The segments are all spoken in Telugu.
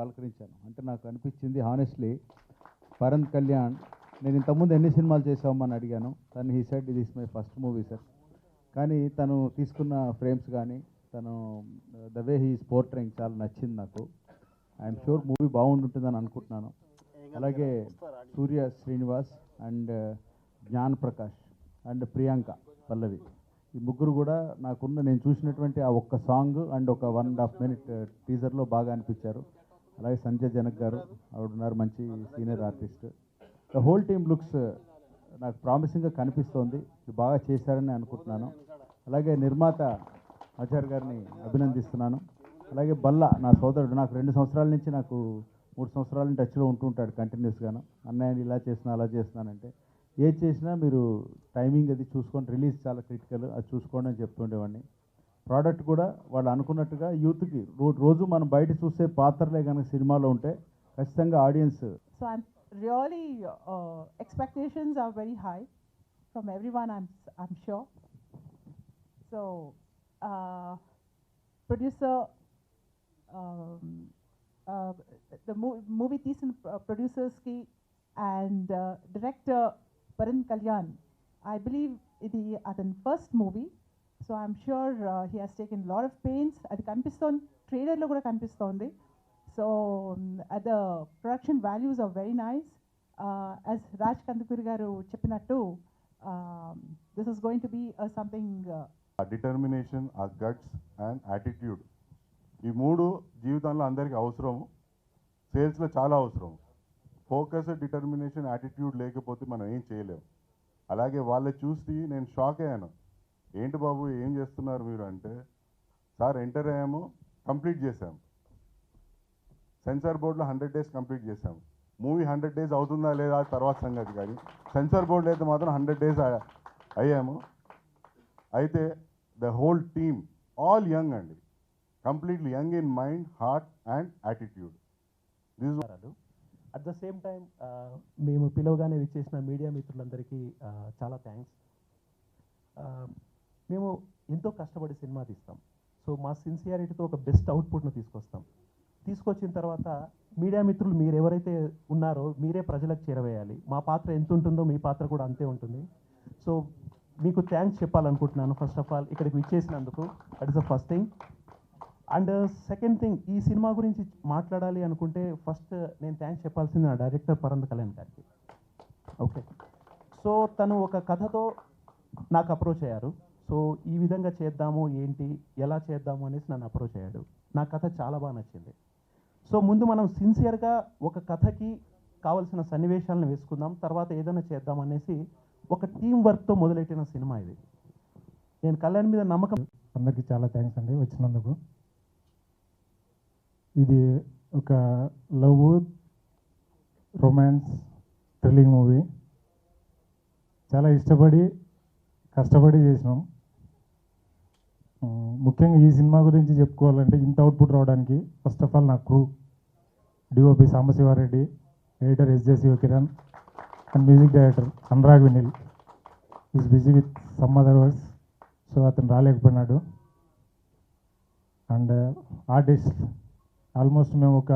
పలకరించాను. అంటే నాకు అనిపించింది హానెస్ట్లీ పవన్ కళ్యాణ్, నేను ఇంతకుముందు ఎన్ని సినిమాలు చేసామని అడిగాను. తను హీ సెడ్ ఇది is my first movie sir. కానీ తను తీసుకున్న ఫ్రేమ్స్ కానీ తను the way he is portraying చాలా నచ్చింది నాకు. ఐఎమ్ షూర్ మూవీ బాగుంటుందని అనుకుంటున్నాను. అలాగే సూర్య శ్రీనివాస్ అండ్ జ్ఞాన్ ప్రకాష్ అండ్ ప్రియాంక పల్లవి, ఈ ముగ్గురు కూడా నేను చూసినటువంటి ఆ ఒక్క సాంగ్ అండ్ ఒక 1.5 minute టీజర్లో బాగా అనిపించారు. అలాగే సంజయ్ జనక్ గారు ఆవిడ ఉన్నారు, మంచి senior artist. The whole team looks నాకు ప్రామిసింగ్గా కనిపిస్తోంది. ఇది బాగా చేశారని అనుకుంటున్నాను. అలాగే నిర్మాత ఆచార్ గారిని అభినందిస్తున్నాను. అలాగే బల్లా నా సోదరుడు, నాకు 2 సంవత్సరాల నుంచి, నాకు 3 సంవత్సరాల నుంచి టచ్లో ఉంటుంటాడు కంటిన్యూస్గాను. అన్నయ్య ఇలా చేస్తున్నా అలా చేస్తున్నానంటే, ఏది చేసినా మీరు టైమింగ్ అది చూసుకోండి, రిలీజ్ చాలా క్రిటికల్, అది చూసుకోండి అని చెప్తుండేవాడిని. ప్రోడక్ట్ కూడా వాళ్ళు అనుకున్నట్టుగా యూత్కి రోజు మనం బయట చూసే పాత్రలే కనుక సినిమాలో ఉంటే ఖచ్చితంగా audience. So I'm really expectations are very high from everyone. I'm sure. So producer, um, uh, the movie decent producers ki and director Paran Kalyan. I believe it is Adan first movie. So I'm sure he has taken a lot of pains. Adi kanipistondi, trailer lo kuda kanipistondi. So the production values are very nice. As Raj Kandukuri garu cheppinattu, this is going to be something. Determination, ఆ గట్స్ అండ్ యాటిట్యూడ్, ఈ 3 జీవితంలో అందరికీ అవసరం. సేల్స్లో చాలా అవసరం. ఫోకస్, డిటర్మినేషన్, యాటిట్యూడ్ లేకపోతే మనం ఏం చేయలేం. అలాగే వాళ్ళ చూసి నేను షాక్ అయ్యాను. ఏంటి బాబు ఏం చేస్తున్నారు మీరు అంటే, సార్ ఎంటర్ అయ్యాము, కంప్లీట్ చేశాము. సెన్సార్ బోర్డులో 100 days కంప్లీట్ చేశాము. మూవీ 100 days అవుతుందా లేదా తర్వాత సంగతి, కానీ సెన్సార్ బోర్డులో అయితే మాత్రం 100 days అయ్యాము. అయితే the whole team all young అండి, completely young in mind, heart and attitude. At the same time మేము పిలవగానే విచ్చేసిన మీడియా మిత్రులందరికీ చాలా థ్యాంక్స్. మేము ఎంతో కష్టపడి సినిమా తీస్తాం. సో మా సిన్సియారిటీతో ఒక బెస్ట్ అవుట్పుట్ను తీసుకొచ్చిన తర్వాత మీడియా మిత్రులు మీరు ఎవరైతే ఉన్నారో మీరే ప్రజలకు చేరవేయాలి. మా పాత్ర ఎంత ఉంటుందో మీ పాత్ర కూడా అంతే ఉంటుంది. సో మీకు థ్యాంక్స్ చెప్పాలనుకుంటున్నాను. ఫస్ట్ ఆఫ్ ఆల్ ఇక్కడికి విచ్చేసినందుకు, that is the first thing. And second thing, ఈ సినిమా గురించి మాట్లాడాలి అనుకుంటే ఫస్ట్ నేను థ్యాంక్స్ చెప్పాల్సింది నా డైరెక్టర్ పవన్ కళ్యాణ్ గారికి. ఓకే, సో తను ఒక కథతో నాకు అప్రోచ్ అయ్యారు. సో ఈ విధంగా చేద్దాము, ఏంటి ఎలా చేద్దాము అనేసి నన్ను అప్రోచ్ అయ్యాడు. నా కథ చాలా బాగా నచ్చింది. సో ముందు మనం సిన్సియర్గా ఒక కథకి కావాల్సిన సన్నివేశాలను వేసుకుందాం, తర్వాత ఏదైనా చేద్దాం అనేసి ఒక టీం వర్క్తో మొదలెట్టిన సినిమా ఇది. నేను కళ్యాణ్ మీద నమ్మకం. అందరికీ చాలా థ్యాంక్స్ అండి వచ్చినందుకు. ఇది ఒక లవ్, రొమాన్స్, థ్రిల్లింగ్ మూవీ. చాలా ఇష్టపడి కష్టపడి చేసినాం. ముఖ్యంగా ఈ సినిమా గురించి చెప్పుకోవాలంటే, ఇంత అవుట్పుట్ రావడానికి ఫస్ట్ ఆఫ్ ఆల్ నా crew, DOP Sambasiva Reddy, editor SJ Shivakiran and music director Anurag Vinil is busy with some other works, so అతను రాలేకపోయినాడు. అండ్ ఆర్టిస్ట్ ఆల్మోస్ట్ మేము ఒక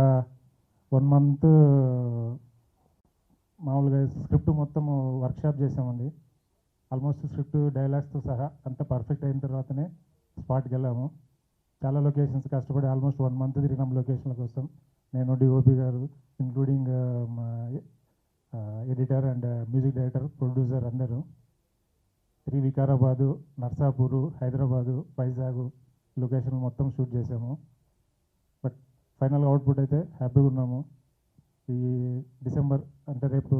1 month మామూలుగా స్క్రిప్ట్ మొత్తం వర్క్షాప్ చేసామండి. ఆల్మోస్ట్ స్క్రిప్ట్ డైలాగ్స్తో సహా అంతా పర్ఫెక్ట్ అయిన తర్వాతనే స్పాట్కి వెళ్ళాము. చాలా లొకేషన్స్ కష్టపడి ఆల్మోస్ట్ 1 month తిరిగినాం లొకేషన్ల కోసం. నేను, డిఓపి గారు, ఇంక్లూడింగ్ మా editor and music director, producer అందరూ. వికారాబాదు, నర్సాపూరు, హైదరాబాదు, వైజాగ్ లొకేషన్ మొత్తం షూట్ చేసాము. బట్ ఫైనల్ అవుట్పుట్ అయితే హ్యాపీగా ఉన్నాము. ఈ డిసెంబర్ అంటే రేపు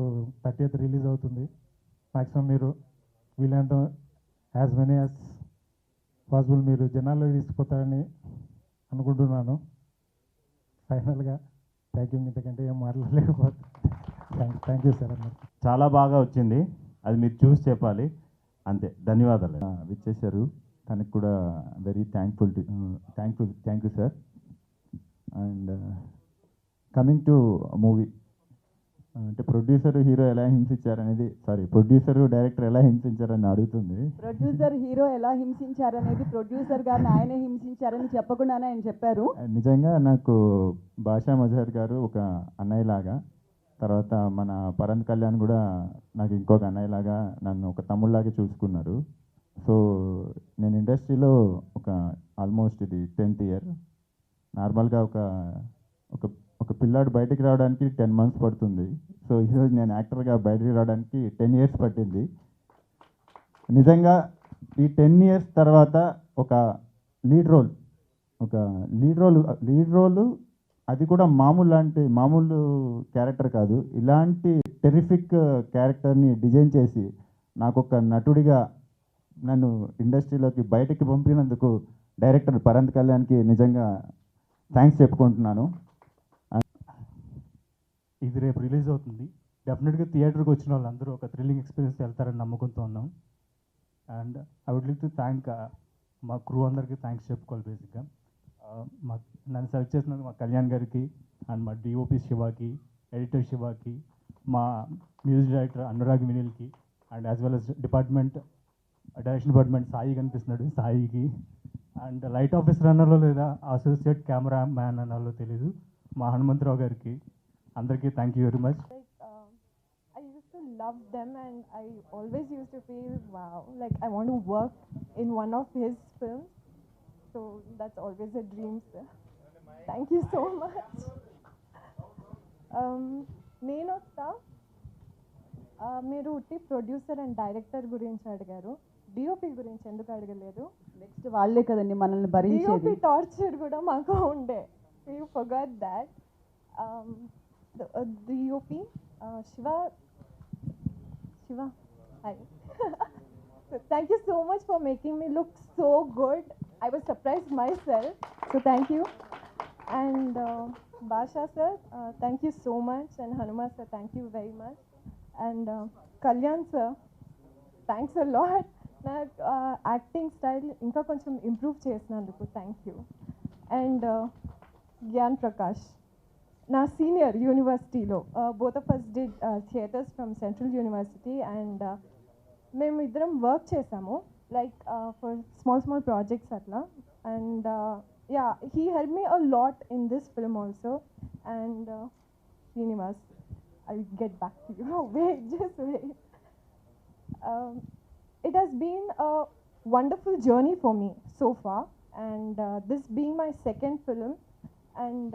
30th రిలీజ్ అవుతుంది. మ్యాక్సిమం మీరు వీలైనంత యాజ్ మెనీ యాజ్ పాసిబుల్ మీరు జనాల్లో తీసుకుపోతారని అనుకుంటున్నాను. ఫైనల్గా థ్యాంక్ యూ, ఇంతకంటే ఏం మాట్లాడలేకపోతే థ్యాంక్ యూ సార్ అన్నారు. చాలా బాగా వచ్చింది, అది మీరు చూసి చెప్పాలి అంతే. ధన్యవాదాలు. విచ్చేశారు, తనకు కూడా very thank you sir. And coming to movie, అంటే ప్రొడ్యూసర్ హీరో ఎలా హింసించారనేది ప్రొడ్యూసర్ డైరెక్టర్ ఎలా హింసించారని అడుగుతుంది. ప్రొడ్యూసర్ హీరో ఎలా హింసించారనేది ప్రొడ్యూసర్ గారిని ఆయనే హింసించారని చెప్పకుండానే ఆయన చెప్పారు. నిజంగా నాకు బాషా మజహర్ గారు ఒక అన్నయ్యలాగా, తర్వాత మన పరంత్ కళ్యాణ్ కూడా నాకు ఇంకొక అన్నయ్యలాగా, నన్ను ఒక తమ్ముళ్ళలాగా చూసుకున్నారు. సో నేను ఇండస్ట్రీలో ఒక ఆల్మోస్ట్ ఇది 10th ఇయర్. నార్మల్గా ఒక పిల్లాడు బయటికి రావడానికి 10 months పడుతుంది. సో ఈరోజు నేను యాక్టర్గా బయటికి రావడానికి 10 years పట్టింది. నిజంగా ఈ 10 years తర్వాత ఒక లీడ్ రోల్ అది కూడా మామూలు క్యారెక్టర్ కాదు. ఇలాంటి టెరిఫిక్ క్యారెక్టర్ని డిజైన్ చేసి నాకు ఒక నటుడిగా నన్ను ఇండస్ట్రీలోకి బయటకి పంపినందుకు డైరెక్టర్ పరంత్ కళ్యాణ్కి నిజంగా థ్యాంక్స్ చెప్పుకుంటున్నాను. ఇది రేపు రిలీజ్ అవుతుంది. డెఫినెట్గా థియేటర్కి వచ్చిన వాళ్ళందరూ ఒక థ్రిల్లింగ్ ఎక్స్పీరియన్స్ వెళ్తారని నమ్మకంతో ఉన్నాం. And I would like to thank మా క్రూ అందరికీ థ్యాంక్స్ చెప్పుకోవాలి. బేసిక్గా నన్ను సెలెక్ట్ చేసినందుకు మా కళ్యాణ్ గారికి అండ్ మా డిఓపి శివాకి, ఎడిటర్ శివాకి, మా మ్యూజిక్ డైరెక్టర్ అనురాగ్ వినిల్కి and as well as direction department Sai కనిపిస్తున్నాడు, సాయికి, అండ్ లైట్ ఆఫీసర్ అన్నాలో లేదా అసోసియేట్ కెమెరా మ్యాన్ అన్నాలో తెలీదు మా హనుమంతరావు గారికి, అందరికీ thank you very much. I used to love them and I always used to feel wow, like I want to work in one of his films. So that's always a dream, sir. Thank you so much. నేను మీరు ఉట్టి ప్రొడ్యూసర్ అండ్ డైరెక్టర్ గురించి అడిగారు, డిఓపి గురించి ఎందుకు అడగలేదు? నెక్స్ట్ వాళ్ళే కదండి మనల్ని భరించేది. డిఓపి టార్చర్ కూడా మాకు ఉండే. You forgot that. DOP Shiva, hi. So thank you so much for making me look so good. I was surprised myself, so thank you. And Basha sir, thank you so much, and Hanuma sir, thank you very much. And Kalyan sir, thanks a lot. నా యాక్టింగ్ స్టైల్ ఇంకా కొంచెం ఇంప్రూవ్ చేసినందుకు thank you. And Gyan Prakash, నా సీనియర్ యూనివర్సిటీలో, both of us did theatres from central university, and మేము ఇద్దరం వర్క్ చేసాము లైక్ ఫర్ స్మాల్ ప్రాజెక్ట్స్ అట్లా. And yeah, he help me a lot in this film also. And Srinivas, I will get back to you, wait, just wait. It has been a wonderful journey for me so far, and this being my second film, and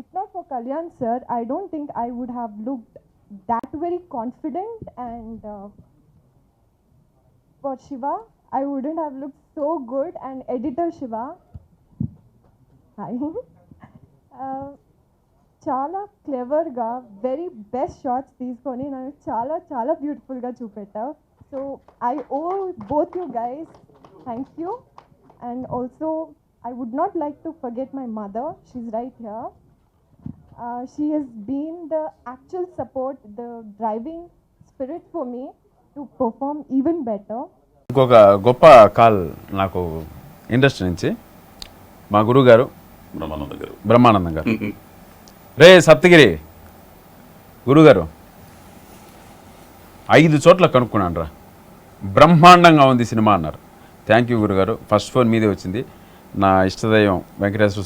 if not for Kalyan sir, I don't think I would have looked that very confident, and for Shiva, I wouldn't have looked so good, and editor Shiva, hi. చాలా క్లెవర్గా వెరీ బెస్ట్ షాట్స్ తీసుకొని నన్ను చాలా బ్యూటిఫుల్గా చూపెట్టావు. So I owe both you guys thank you. And also I would not like to forget my mother. She's right here. She has been the actual support, the driving spirit for me to perform even better. ఇంకొక గొప్ప కాల్ నాకు ఇండస్ట్రీ నుంచి మా గురుగారు బ్రహ్మానందం గారు. రే సప్తగిరి గురుగారు, 5 చోట్ల కనుక్కున్నాను రా, బ్రహ్మాండంగా ఉంది సినిమా అన్నారు. థ్యాంక్ యూ గురుగారు. ఫస్ట్ ఫోన్ మీదే వచ్చింది. నా ఇష్టదైవం వెంకటేశ్వర